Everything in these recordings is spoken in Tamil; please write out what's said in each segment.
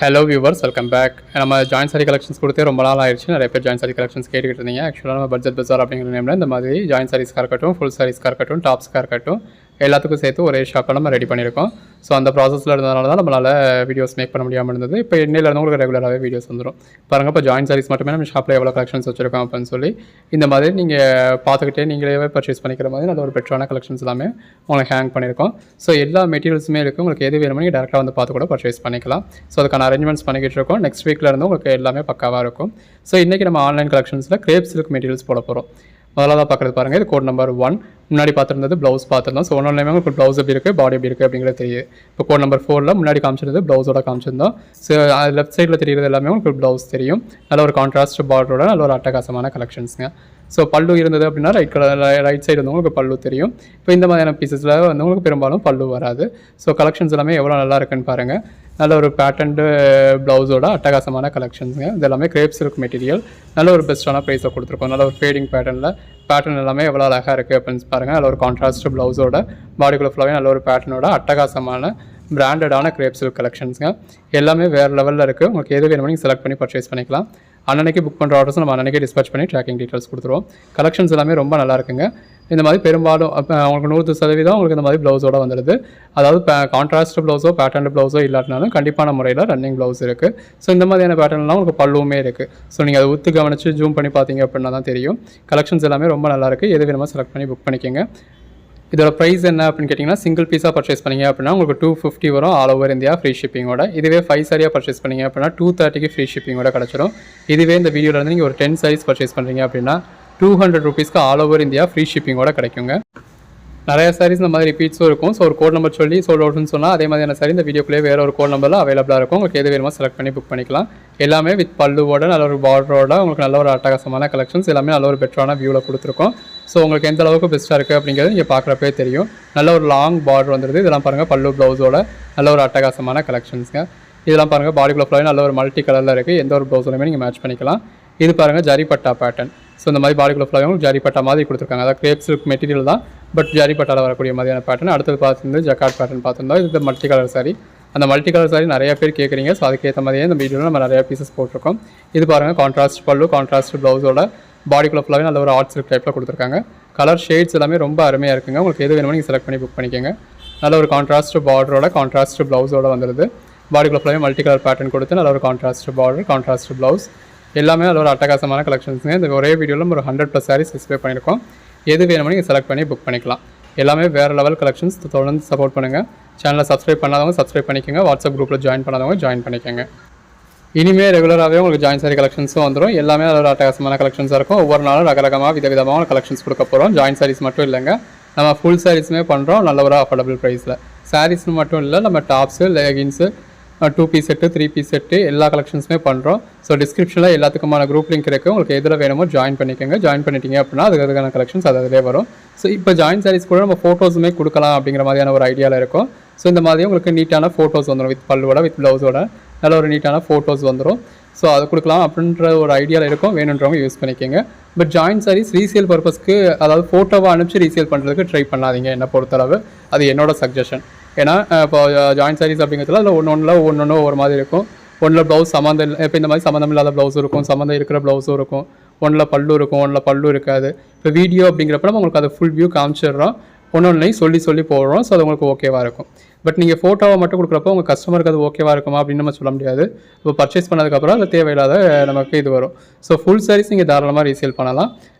Hello viewers, welcome back. நம்ம ஜாயின் சாரி கலெக்ஷன்ஸ் கொடுத்தே ரொம்ப நாள் ஆயிடுச்சு. நிறைய பேர் ஜாயின் சாரி கலெக்ஷன்ஸ் கேட்டுக்கிட்டு இருந்தீங்க. ஆக்சுவலாக நம்ம பட்ஜெட் பஜார் அப்படிங்கிற நேமில் இந்த மாதிரி ஜாயின் சாரீஸ்க்காக இருக்கட்டும், ஃபுல் சாரீஸ்க்காக இருக்கட்டும், டாப்ஸ்க்காக இருக்கட்டும், எல்லாத்துக்கும் சேர்த்து ஒரே ஷாப்பில் நம்ம ரெடி பண்ணியிருக்கோம். ஸோ அந்த ப்ராசஸில் இருந்ததுனால தான் நம்மளால் வீடியோஸ் மேக் பண்ண முடியாமல் இருந்தது. இப்போ இன்னிலேருந்து உங்களுக்கு ரெகுலராகவே வீடியோஸ் வந்துடும். பாருங்கள், இப்போ ஜாயின் சாரீஸ் மட்டுமே நம்ம ஷாப்பில் எவ்வளோ கலெக்ஷன்ஸ் வச்சுருக்கோம் அப்படின்னு சொல்லி இந்த மாதிரி நீங்கள் பார்த்துக்கிட்டே நீங்களே பர்ச்சேஸ் பண்ணிக்கிற மாதிரி நல்ல ஒரு பெட்டரான கலெக்ஷன்ஸ் எல்லாமே உங்களுக்கு ஹேங் பண்ணியிருக்கோம். ஸோ எல்லா மெட்டீரியல்ஸுமே இருக்குது. உங்களுக்கு எது வேணுமோ நீங்கள் டேரெக்டாக வந்து பார்த்து கூட பர்ச்சேஸ் பண்ணிக்கலாம். ஸோ அதுக்கான அரேஞ்ச்மெண்ட்ஸ் பண்ணிக்கிட்டு இருக்கோம். நெக்ஸ்ட் வீக்கில் இருந்து உங்களுக்கு எல்லாமே பக்காவாக இருக்கும். ஸோ இன்றைக்கி நம்ம ஆன்லைன் கலெக்ஷன்ஸில் கிரேப் சில்க் மெட்டீரியல்ஸ் போட போகிறோம். முதலாக பார்க்குறது பாருங்கள், இது கோட் நம்பர் 1. முன்னாடி பார்த்துருந்தது ப்ளவுஸ் பார்த்துருந்தோம். ஸோ ஒன்றுமே உங்களுக்கு ப்ளவுஸ் எப்படி இருக்குது, பாடி எப்படி இருக்குது அப்படிங்கிறது தெரியுது. இப்போ கோட் நம்பர் 4ல் முன்னாடி காமிச்சிருந்தது ப்ளவுஸோட காமிச்சிருந்தோம். ஸோ லெஃப்ட் சைடில் தெரியுறது எல்லாமே உங்களுக்கு ப்ளவுஸ் தெரியும். நல்ல ஒரு கான்ட்ராஸ்ட் பார்டரோட நல்ல ஒரு அட்டகாசமான கலெக்ஷன்ஸுங்க. ஸோ பல்லு இருந்தது அப்படின்னா ரைட் சைடு வந்து உங்களுக்கு பல்லு தெரியும். இப்போ இந்த மாதிரியான பீசஸில் வந்து உங்களுக்கு பெரும்பாலும் பல்லு வராது. ஸோ கலெக்ஷன்ஸ் எல்லாமே எவ்வளோ நல்லா இருக்குன்னு பாருங்கள். நல்ல ஒரு பேட்டர்ன்டு ப்ளவுஸோட அட்டகாசமான கலெக்ஷன்ஸுங்க. இது எல்லாமே கிரேப் சில்க் மெட்டீரியல். நல்ல ஒரு பெஸ்ட்டான ப்ரைஸை கொடுத்துருக்கோம். நல்ல ஒரு ஃபேடிங் பேட்டர்ன் எல்லாமே எவ்வளோ அழகாக இருக்குது அப்படின்னு பாருங்கள். நல்ல ஒரு கான்ட்ராஸ்ட் ப்ளவுஸோட பாடிக்குள்ள ஃபுல்லாகவே நல்ல ஒரு பேட்டர்னோட அட்டகாசமான பிராண்டடான கிரேப் சில்க் கலெக்ஷன்ஸுங்க. எல்லாமே வேறு லெவலில் இருக்குது. உங்களுக்கு எது வேணுமோ நீங்கள் செலக்ட் பண்ணி பர்ச்சேஸ் பண்ணிக்கலாம். அன்னன்னைக்கு புக் பண்ணுற ஆர்டர்ஸ் நம்ம அன்னன்னைக்கு டிஸ்பேச் பண்ணி ட்ராக்கிங் டீட்டெயில்ஸ் கொடுத்துருவோம். கலெக்ஷன்ஸ் எல்லாமே ரொம்ப நல்லா இருக்குங்க. இந்த மாதிரி பெரும்பாலும் உங்களுக்கு 100% உங்களுக்கு இந்த மாதிரி ப்ளவுஸோட வந்துடுது. அதாவது கான்ட்ராஸ்ட் ப்ளவுஸோ பேட்டர்ன் ப்ளவுஸோ இல்லாட்டினாலும் கண்டிப்பான முறையில் ரன்னிங் ப்ளவுஸ் இருக்குது. ஸோ இந்த மாதிரியான பேட்டர்ன்லாம் உங்களுக்கு பல்லுவுமே இருக்குது. ஸோ நீங்கள் அதை ஒத்து கவனித்து ஜூம் பண்ணி பார்த்தீங்க அப்படின்னா தான் தெரியும். கலெக்ஷன்ஸ் எல்லாமே ரொம்ப நல்லாயிருக்கு. எது வேணுமோ செலக்ட் பண்ணி புக் பண்ணிக்கோங்க. இதோட ப்ரைஸ் என்ன அப்படின்னு கேட்டிங்கன்னா, சிங்கிள் பீஸாக பர்ச்சேஸ் பண்ணிங்க அப்படின்னா உங்களுக்கு 250 வரும் ஆல் ஓவர் இந்தியா ஃப்ரீ ஷிப்பிங்கோட. இதுவே 5 சாரியாக பர்ச்சேஸ் பண்ணிங்க அப்படின்னா 230க்கு ஃப்ரீ ஷிப்பிங்கோட கிடச்சிரும். இதுவே இந்த வீடியோவில் வந்து நீங்கள் ஒரு 10 சாரீஸ் பர்ச்சேஸ் பண்ணுறீங்க அப்படின்னா 200 ருபீஸ்க்கு ஆல் ஓவர் இந்தியா ஃப்ரீ ஷிப்பிங்கோட கிடைக்குங்க. நிறைய சாரீஸ் இந்த மாதிரி ரிப்பீட்ஸும் இருக்கும். ஸோ ஒரு கோட் நம்பர் சொல்லி சோல்ட் அவுட்னு சொன்னால் அதே மாதிரியான சாரி இந்த வீடியோக்குள்ளே வேறு ஒரு கோட் நம்பரில் அவைலபிளாக இருக்கும். உங்களுக்கு எது வேணுமோ செலக்ட் பண்ணி புக் பண்ணிக்கலாம். எல்லாமே வித் பல்லுவோட நல்ல ஒரு பார்டரோட உங்களுக்கு நல்ல ஒரு அட்டகாசமான கலெக்ஷன்ஸ் எல்லாமே நல்ல ஒரு பெட்டரான வியூவில் கொடுத்துருக்கோம். ஸோ உங்களுக்கு எந்த அளவுக்கு பெஸ்ட்டாக இருக்குது அப்படிங்கிறது நீங்கள் பார்க்குறப்பே தெரியும். நல்ல ஒரு லாங் பார்டர் வந்துடுது. இதெல்லாம் பாருங்கள், பல்லு ப்ளவுஸோட நல்ல ஒரு அட்டகாசமான கலெக்ஷன்ஸுங்க. இதெல்லாம் பாருங்கள், பாடிக்குள்ள ஃபுல்லாக நல்ல ஒரு மல்டி கலரில் இருக்குது. எந்த ஒரு ப்ளவுஸ்லையுமே நீங்கள் மேட்ச் பண்ணிக்கலாம். இது பாருங்கள், ஜரிப்பட்டா பேட்டர்ன். ஸோ இந்த மாதிரி பாடிக்குள்ள ஃபுல்லாக ஜரிப்பட்டா மாதிரி கொடுத்துருக்காங்க. அதாவது கிரேப் சில்க் மெட்டீரியல் தான், பட் ஜரிப்பட்டாவில் வரக்கூடிய மாதிரியான பேட்டர்ன். அடுத்தது பார்த்துருந்து ஜக்கார்ட் பேட்டர்ன் பார்த்துருந்தோம். இது மல்டி கலர் சாரி. அந்த மல்டி கலர் சாரி நிறைய பேர் கேட்குறீங்க. ஸோ அதுக்கேற்ற மாதிரியே இந்த வீடியோவில் நம்ம நிறையா பீசஸ் போட்டிருக்கோம். இது பாருங்கள், கான்ட்ராஸ்ட் பல்லு, கான்ட்ராஸ்ட் ப்ளவுஸோட பாடிக்குள்ள ஃபுல்லாகவே நல்ல ஒரு ஆர்ட் சில்க் டைப்பில் கொடுத்துருக்காங்க. கலர் ஷேட்ஸ் எல்லாமே ரொம்ப அருமையாக இருக்குங்க. உங்களுக்கு எது வேணுமோ நீங்கள் செலக்ட் பண்ணி புக் பண்ணிக்கோங்க. நல்ல ஒரு கான்ட்ராஸ்ட் பார்டரோட கான்ட்ராஸ்ட் ப்ளவுஸோட வந்துடுது. பாடிக்குள்ள ஃபுல்லாகவே மல்டி கலர் பேட்டர்ன் கொடுத்து நல்ல ஒரு கான்ட்ராஸ்ட் பார்டர், கான்ட்ராஸ்ட் ப்ளவுஸ் எல்லாமே நல்ல ஒரு அட்டகாசமான கலெக்ஷன்ஸுங்க. இந்த ஒரே வீடியோவில் நம்ம ஒரு 100+ சாரீஸ் டிஸ்ப்ளே பண்ணியிருக்கோம். எது வேணுமோ நீங்கள் செலக்ட் பண்ணி புக் பண்ணிக்கலாம். எல்லாமே வேறு லெவல் கலெக்ஷன்ஸ். தொடர்ந்து சப்போர்ட் பண்ணுங்கள். சேனலை சப்ஸ்கிரைப் பண்ணாதவங்க சப்ஸ்கிரைப் பண்ணிக்கோங்க. வாட்ஸ்அப் குரூப்பில் ஜாயின் பண்ணாதவங்க ஜாயின் பண்ணிக்கோங்க. இனிமேல் ரெகுலராகவே உங்களுக்கு ஜாயின் சாரி கலெக்ஷன்ஸும் வந்துடும். எல்லாமே நல்ல ஒரு அட்டகாசமான கலெக்ஷன்ஸாக இருக்கும். ஒவ்வொரு நாளும் ரகரகமாக விதவிதமான கலெக்ஷன்ஸ் கொடுக்க போகிறோம். ஜாயின் சாரீஸ் மட்டும் இல்லைங்க, நம்ம ஃபுல் சாரீஸுமே பண்ணுறோம் நல்ல ஒரு அஃபோர்டபுள் ப்ரைஸில். சாரீஸ்னு மட்டும் இல்லை, நம்ம tops, leggings, 2 piece set, 3 piece set எல்லா கலெக்ஷன்ஸுமே பண்ணுறோம். ஸோ டிஸ்கிரிப்ஷனில் எல்லாத்துக்குமான குரூப் லிங்க் இருக்குது. உங்களுக்கு எதில் வேணுமோ ஜாயின் பண்ணிக்கோங்க. ஜாயின் பண்ணிட்டீங்க அப்படின்னா அதுக்கான கலெக்ஷன்ஸ் அதிலே வரும். ஸோ இப்போ ஜாயின் சாரீஸ் கூட நம்ம ஃபோட்டோஸுமே கொடுக்கலாம் அப்படிங்கிற மாதிரியான ஒரு ஐடியாவில் இருக்கும். ஸோ இந்த மாதிரி உங்களுக்கு நீட்டான ஃபோட்டோஸ் வந்துடும். வித் பல்லுவோட வித் ப்ளவுஸோட நல்ல ஒரு நீட்டான ஃபோட்டோஸ் வந்துடும். ஸோ அது கொடுக்கலாம் அப்படின்ற ஒரு ஐடியாவில் இருக்கும். வேணுன்றவங்க யூஸ் பண்ணிக்கோங்க. பட் ஜாயின் சாரீஸ் ரீசேல் பர்பஸ்க்கு, அதாவது ஃபோட்டோவை அனுப்பிச்சு ரீசேல் பண்ணுறதுக்கு ட்ரை பண்ணாதீங்க என்னை பொறுத்தளவு. அது என்னோட சஜஷன். ஏன்னா இப்போ ஜாயின் சாரீஸ் அப்படிங்கிறதுல அதில் ஒன்று ஒரு மாதிரி இருக்கும். ஒன்றில் ப்ளவுஸ் சம்மந்தம் இல்லை. இப்போ இந்த மாதிரி சம்மந்தம் இல்லாத ப்ளவுஸும் இருக்கும், சம்மந்தம் இருக்கிற ப்ளவுஸும் இருக்கும். ஒன்றில் பல்லு இருக்கும், ஒன்றில் பல்லு இருக்காது. இப்போ வீடியோ அப்படிங்கிறப்ப நம்ம உங்களுக்கு அதை ஃபுல் வியூ காமிச்சிடுறோம். ஒன்றையும் சொல்லி போடுறோம். ஸோ அது உங்களுக்கு ஓகேவாக இருக்கும். பட் நீங்கள் ஃபோட்டோவை மட்டும் கொடுக்குறப்போ உங்கள் கஸ்டமருக்கு அது ஓகேவாக இருக்குமா அப்படின்னு நம்ம சொல்ல முடியாது. இப்போ பர்ச்சேஸ் பண்ணதுக்கப்புறம் அது தேவையில்லாத நமக்கு இது வரும். ஸோ ஃபுல் சாரீஸ் நீங்கள் தாராளமாக ரீசேல் பண்ணலாம்.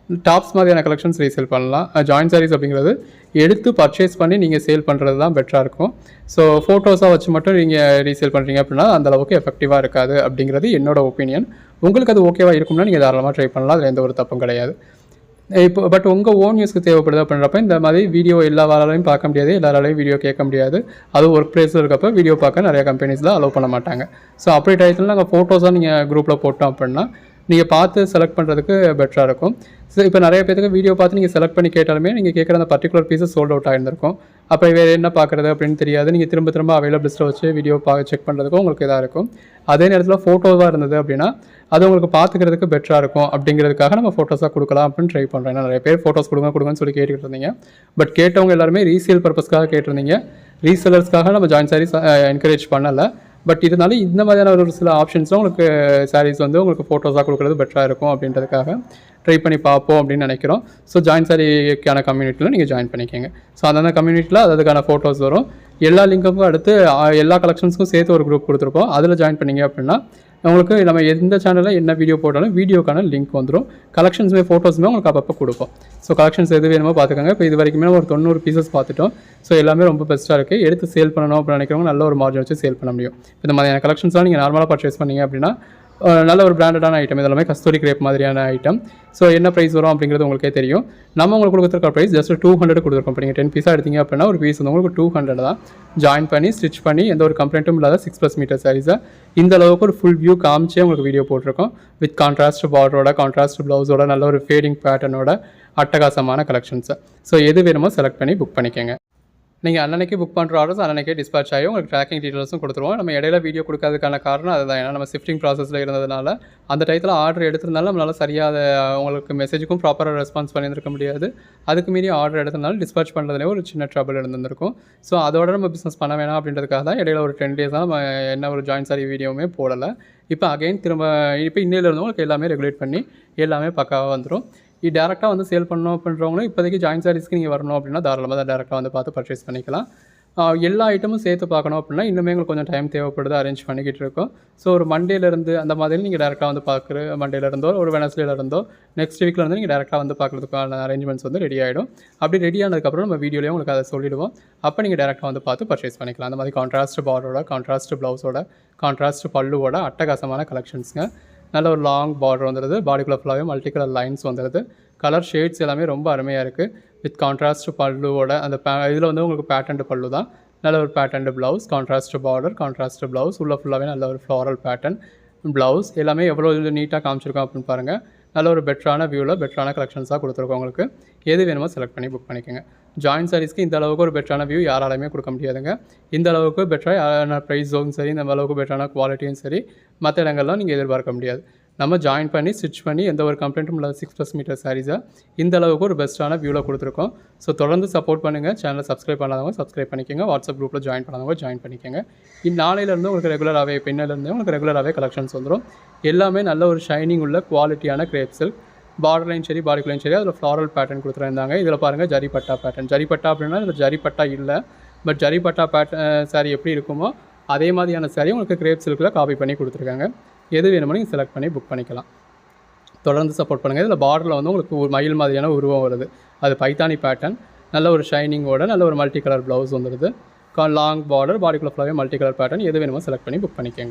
டாப்ஸ் மாதிரியான கலெக்ஷன்ஸ் ரீசேல் பண்ணலாம். ஜாயின் சாரீஸ் அப்படிங்கிறது எடுத்து பர்ச்சேஸ் பண்ணி நீங்கள் சேல் பண்ணுறது தான் பெட்டராக இருக்கும். ஸோ ஃபோட்டோஸாக வச்சு மட்டும் நீங்கள் ரீசேல் பண்ணுறீங்க அப்படின்னா அந்தளவுக்கு எஃபெக்டிவாக இருக்காது அப்படிங்கிறது என்னோட ஒப்பீனியன். உங்களுக்கு அது ஓகேவாக இருக்கும்னா நீங்கள் தாராளமாக ட்ரை பண்ணலாம். அதில் எந்த ஒரு தப்பும் கிடையாது. இப்போ பட் உங்கள் ஓன் யூஸ்க்கு தேவைப்படுது அப்படின்றப்ப இந்த மாதிரி வீடியோ எல்லாராலையும் பார்க்க முடியாது, எல்லாராலையும் வீடியோ கேட்க முடியாது. அதுவும் ஒர்க் ப்ளேஸில் இருக்கப்போ வீடியோ பார்க்க நிறைய கம்பெனிஸில் அலோவ் பண்ண மாட்டாங்க. ஸோ அப்படி டயத்தில் நாங்கள் ஃபோட்டோஸாக நீங்கள் குரூப்பில் போட்டோம் அப்படின்னா நீங்கள் பார்த்து செலக்ட் பண்ணுறதுக்கு பெட்டராக இருக்கும். ஸோ இப்போ நிறைய பேருக்கு வீடியோ பார்த்து நீங்கள் செலக்ட் பண்ணி கேட்டாலுமே நீங்கள் கேட்குற அந்த பர்டிகுலர் பீஸஸ் சோல்ட் அவுட் ஆகிருந்திருக்கும். அப்போ வேறு என்ன பார்க்குறது அப்படின்னு தெரியாது. நீங்கள் திரும்ப அவைலபிலிஸ்ட்டில் வச்சு வீடியோ செக் பண்ணுறதுக்கும் உங்களுக்கு இதாக இருக்கும். அதே நேரத்தில் ஃபோட்டோவாக இருந்தது அப்படின்னா அது உங்களுக்கு பார்த்துக்கிறதுக்கு பெட்டராக இருக்கும். அப்படிங்கிறதுக்காக நம்ம ஃபோட்டோஸாக கொடுக்கலாம் அப்படின்னு ட்ரை பண்ணுறேன். ஏன்னா நிறைய பேர் ஃபோட்டோஸ் கொடுங்கன்னு சொல்லி கேட்டுக்கிட்டு இருந்தீங்க. பட் கேட்டவங்க எல்லாருமே ரீசேல் பர்பஸ்க்காக கேட்டிருந்தீங்க. ரீசேலர்ஸ்க்காக நம்ம ஜாயின் சாரீஸ் என்கரேஜ் பண்ணலை. பட் இருந்தாலும் இந்த மாதிரியான ஒரு சில ஆப்ஷன்ஸ்லாம் உங்களுக்கு சாரீஸ் வந்து உங்களுக்கு ஃபோட்டோஸாக கொடுக்குறது பெட்டராக இருக்கும் அப்படின்றதுக்காக ட்ரை பண்ணி பார்ப்போம் அப்படின்னு நினைக்கிறோம். ஸோ ஜாயின் சாரிக்கான கம்யூனிட்டியில் நீங்கள் ஜாயின் பண்ணிக்கோங்க. ஸோ அந்தந்த கம்யூனிட்டியில் அதுக்கான ஃபோட்டோஸ் வரும். எல்லா லிங்க்குக்கும் அடுத்து எல்லா கலெக்ஷன்ஸ்க்கும் சேர்த்து ஒரு குரூப் கொடுத்துருப்போம். அதில் ஜாயின் பண்ணிங்க அப்படின்னா உங்களுக்கு நம்ம எந்த சேனலில் என்ன வீடியோ போட்டாலும் வீடியோக்கான லிங்க் வந்துடும். கலெக்ஷன்ஸுமே ஃபோட்டோஸுமே உங்களுக்கு அப்பப்போ கொடுப்போம். ஸோ கலெக்ஷன்ஸ் எது வேணுமோ பார்த்துக்கோங்க. இப்போ இது வரைக்குமே ஒரு 90 பீசஸ் பார்த்துட்டோம். ஸோ எல்லாமே ரொம்ப பெஸ்ட்டாக இருக்குது. எடுத்து சேல் பண்ணணும் அப்படின்னு நினைக்கிறவங்க நல்ல ஒரு மார்ஜின் வச்சு சேல் பண்ண முடியும். இந்த மாதிரியான கலெக்ஷன்ஸ்லாம் நீங்கள் நார்மலாக பர்ச்சேஸ் பண்ணீங்க அப்படின்னா நல்ல ஒரு பிராண்டடான ஐட்டம். இதெல்லாமே கஸ்தூரி கிரேப் மாதிரியான ஐட்டம். ஸோ என்ன ப்ரைஸ் வரும் அப்படிங்கிறது உங்களுக்கே தெரியும். நம்ம உங்களுக்கு கொடுத்துருக்க ப்ரைஸ் ஜஸ்ட் 200 கொடுத்துருக்கோம். இப்போ நீங்கள் 10 பீஸாக எடுத்தீங்க அப்படின்னா ஒரு பீஸ் வந்து உங்களுக்கு 200 தான். ஜாயின் பண்ணி ஸ்டிச் பண்ணி எந்த ஒரு கம்ப்ளைண்ட்டும் இல்லாத 6+ மீட்டர் சாரீஸை இந்த அளவுக்கு ஒரு ஃபுல் வியூ காமிச்சே உங்களுக்கு வீடியோ போட்டிருக்கோம். வித் கான்ட்ராஸ்ட் பார்டரோட, கான்ட்ராஸ்ட் ப்ளவுஸோட, நல்ல ஒரு ஃபேடிங் பேட்டர்னோட அட்டகாசமான கலெக்ஷன்ஸை. ஸோ எது வேணுமோ செலக்ட் பண்ணி புக் பண்ணிக்கோங்க. நீங்கள் அன்னன்னைக்கு புக் பண்ணுற ஆர்டர்ஸ் அன்னன்னைக்கே டிஸ்பேச் ஆகி உங்களுக்கு ட்ராக்கிங் டீட்டெயில்ஸும் கொடுத்துருவோம். நம்ம இடையில வீடியோ கொடுக்காததுக்கான காரணம் அதுதான். ஏன்னா நம்ம ஷிஃப்டிங் ப்ராசஸில் இருந்ததுனால அந்த டயத்தில் ஆர்டர் எடுத்திருந்தாலும் நம்மளால் சரியாக உங்களுக்கு மெசேஜுக்கும் ப்ராப்பராக ரெஸ்பான்ஸ் பண்ணியிருக்க முடியாது. அதுக்கு மீறி ஆர்டர் எடுத்ததுனால டிஸ்பேச் பண்ணுறதுலேயே ஒரு சின்ன ட்ரபிள் இருந்திருக்கும். ஸோ அதோட நம்ம பிஸ்னஸ் பண்ண வேணாம் அப்படின்றதுக்காக தான் இடையில ஒரு 10 டேஸாக நம்ம என்ன ஒரு ஜாயின் சாரி வீடியோவுமே போடலை. இப்போ அகைன் திரும்ப இப்போ இன்னையிலேருந்து உங்களுக்கு எல்லாமே ரெகுலேட் பண்ணி எல்லாமே பக்காவாக வந்துடும். டேரெக்டாக வந்து சேல் பண்ணணும் அப்படின்றவங்களும் இப்போதைக்கு ஜாயின் சாரீஸ்க்கு நீங்கள் வரணும் அப்படின்னா தாராளமாக தான் டேரெக்டாக வந்து பார்த்து பர்ச்சேஸ் பண்ணிக்கலாம். எல்லா ஐட்டமும் சேர்த்து பார்க்கணும் அப்படின்னா இன்னுமே உங்களுக்கு கொஞ்சம் டைம் தேவைப்படுது, அரேஞ்ச் பண்ணிக்கிட்டு இருக்கோம். ஸோ ஒரு மண்டேலேருந்து அந்த மாதிரி நீங்கள் டேரெக்டாக வந்து பார்க்குற மண்டேலேருந்தோ ஒரு வெனஸ்டேலேருந்தோ நெக்ஸ்ட் வீக்கில் நீங்கள் டேரெக்டாக வந்து பார்க்குறதுக்கான அரேஞ்ச்மெண்ட்ஸ் வந்து ரெடி ஆகிடும். அப்படி ரெடி ஆனதுக்கப்புறம் நம்ம வீடியோலேயே உங்களுக்கு அதை சொல்லிவிடுவோம். அப்போ நீங்கள் டேரெக்டாக வந்து பார்த்து பர்ச்சேஸ் பண்ணிக்கலாம். அந்த மாதிரி கான்ட்ராஸ்ட் பார்டரோட, கான்ட்ராஸ்ட் ப்ளவுஸோட, கான்ட்ராஸ்ட் பல்லுவோட அட்டகாசமான கலெக்ஷன்ஸுங்க. நல்ல ஒரு லாங் பார்டர் வந்துடுது. பாடிக்குள்ளே ஃபுல்லாகவே மல்டி கலர் லைன்ஸ் வந்துடுது. கலர் ஷேட்ஸ் எல்லாமே ரொம்ப அருமையாக இருக்குது. வித் கான்ட்ராஸ்ட் பல்லுவோட அந்த இதில் வந்து உங்களுக்கு பேட்டர்ன் பல்லு தான். நல்ல ஒரு pattern blouse, contrast border, contrast blouse, உள்ள ஃபுல்லாகவே நல்ல ஒரு ஃப்ளாரல் பேட்டர்ன் ப்ளவுஸ். எல்லாமே எவ்வளோ நீட்டாக காமிச்சிருக்கோம் அப்படின்னு பாருங்கள். நல்ல ஒரு பெட்டரான வியூவில் பெட்டரான கலெக்ஷன்ஸாக கொடுத்துருக்கோம். உங்களுக்கு எது வேணுமோ செலக்ட் பண்ணி புக் பண்ணிக்கோங்க. ஜாயின் சாரீஸ்க்கு இந்த அளவுக்கு ஒரு பெட்டரான வியூ யாராலையுமே கொடுக்க முடியாதுங்க. இந்த அளவுக்கு பெட்டரான ப்ரைஸும் சரி, இந்த அளவுக்கு பெட்டரான குவாலிட்டியும் சரி மற்ற இடங்கள்லாம் நீங்கள் எதிர்பார்க்க முடியாது. நம்ம ஜாயின் பண்ணி ஸ்டிச் பண்ணி எந்த ஒரு கம்ப்ளைண்ட்டும் இல்லாத 6+ மீட்டர் சாரீஸை இந்த அளவுக்கு ஒரு பெஸ்ட்டான வியூவில் கொடுத்துருக்கோம். ஸோ தொடர்ந்து சப்போர்ட் பண்ணுங்கள். சேனலை சப்ஸ்கிரைப் பண்ணாதவங்க சப்ஸ்கிரைப் பண்ணிக்கோங்க. வாட்ஸ்அப் குரூப்பில் ஜாயின் பண்ணாதவங்க ஜாயின் பண்ணிக்கோங்க. நாளையிலேருந்து உங்களுக்கு ரெகுலராகவே பின்னிலேருந்து உங்களுக்கு ரெகுலராகவே கலெக்ஷன்ஸ் வந்துடும். எல்லாமே நல்ல ஒரு ஷைனிங் உள்ள குவாலிட்டியான கிரேப் சில்க். பார்டர்லையும் சரி, பாடிக்குலையும் சரி, அதில் ஃப்ளாரல் பேட்டர்ன் கொடுத்துருந்தாங்க. இதில் பாருங்கள் ஜரிப்பட்டா பேட்டர்ன். ஜரிப்பட்டா அப்படின்னா இதில் ஜரிப்பட்டா இல்லை, பட் ஜரிப்பட்டா சாரீ எப்படி இருக்குமோ அதே மாதிரியான சாரீ உங்களுக்கு கிரேப் சில்கில் காப்பி பண்ணி கொடுத்துருக்காங்க. எது வேணுமோ நீங்கள் செலக்ட் பண்ணி புக் பண்ணிக்கலாம். தொடர்ந்து சப்போர்ட் பண்ணுங்கள். இதில் பார்டரில் வந்து உங்களுக்கு ஒரு மயில் மாதிரியான உருவம் வருது. அது பைத்தானி பேட்டர்ன். நல்ல ஒரு ஷைனிங்கோட நல்ல ஒரு மல்டி கலர் ப்ளவுஸ் வந்துடுது. லாங் பார்டர், பாடிக்குள்ளே ஃபுல்லாகவே மல்டி கலர் பேட்டர்ன். எது வேணுமோ செலக்ட் பண்ணி புக் பண்ணிக்கோங்க.